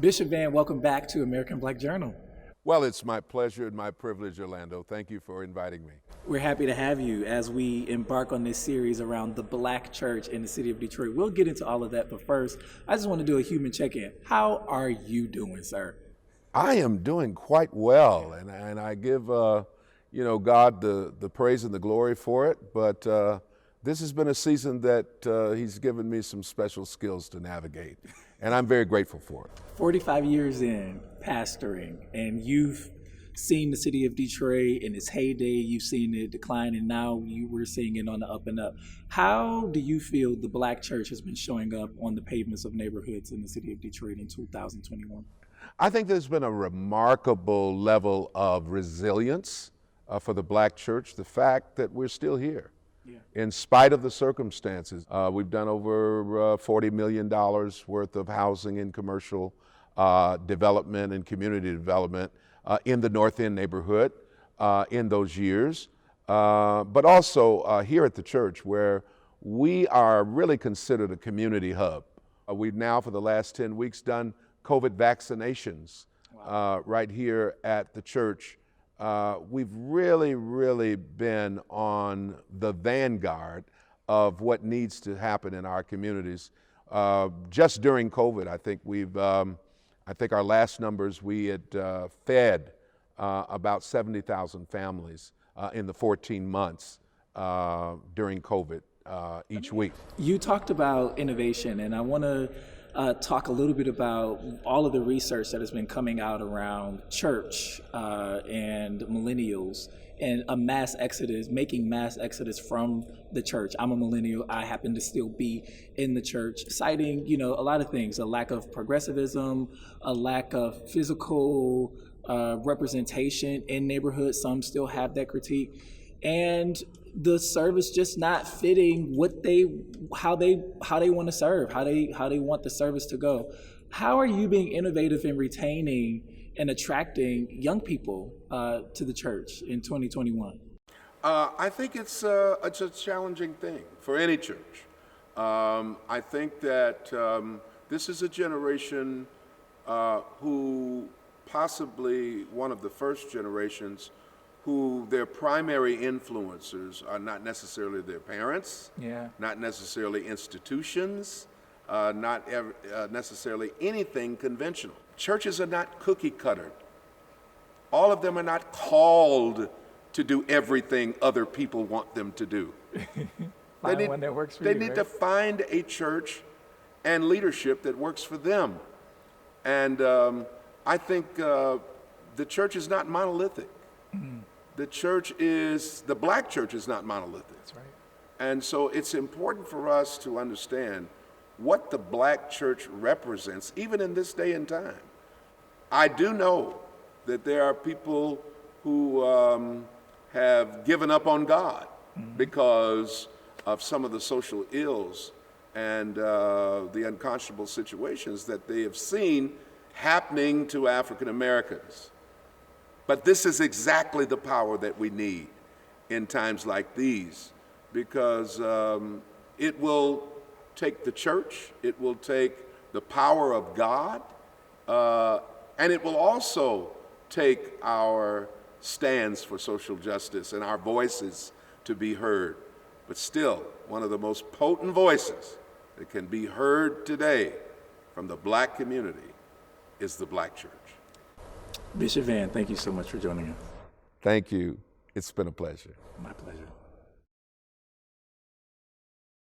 Bishop Van, welcome back to American Black Journal. Well, it's my pleasure and my privilege, Orlando. Thank you for inviting me. We're happy to have you as we embark on this series around the Black church in the city of Detroit. We'll get into all of that, but first, I just want to do a human check-in. How are you doing, sir? I am doing quite well, and I give God the praise and the glory for it. But this has been a season that He's given me some special skills to navigate, and I'm very grateful for it. 45 years in pastoring, and you've seen the city of Detroit in its heyday, you've seen it decline, and now we're seeing it on the up and up. How do you feel the Black church has been showing up on the pavements of neighborhoods in the city of Detroit in 2021? I think there's been a remarkable level of resilience for the Black church, the fact that we're still here. Yeah. In spite of the circumstances. We've done over $40 million worth of housing and commercial development and community development in the North End neighborhood in those years, but also here at the church, where we are really considered a community hub. We've now, for the last 10 weeks, done COVID vaccinations. Wow. Right here at the church. We've really been on the vanguard of what needs to happen in our communities. Just during COVID, I think our last numbers, we had fed about 70,000 families in the 14 months during COVID each week. You talked about innovation, and I want to talk a little bit about all of the research that has been coming out around church and millennials and a mass exodus, making mass exodus from the church. I'm a millennial. I happen to still be in the church, citing, a lot of things, a lack of progressivism, a lack of physical representation in neighborhoods. Some still have that critique. And the service just not fitting how they want to serve, how they want the service to go. How are you being innovative in retaining and attracting young people to the church in 2021? I think it's a challenging thing for any church. I think that this is a generation who possibly one of the first generations who their primary influencers are not necessarily their parents, not necessarily institutions, not necessarily anything conventional. Churches are not cookie cuttered. All of them are not called to do everything other people want them to do. They need to find a church and leadership that works for them. And I think the church is not monolithic. Mm-hmm. The Black church is not monolithic. That's right. And so it's important for us to understand what the Black church represents, even in this day and time. I do know that there are people who have given up on God because of some of the social ills and the unconscionable situations that they have seen happening to African Americans. But this is exactly the power that we need in times like these, because it will take the church, it will take the power of God, and it will also take our stands for social justice and our voices to be heard. But still, one of the most potent voices that can be heard today from the Black community is the Black church. Bishop Van, thank you so much for joining us. Thank you. It's been a pleasure. My pleasure.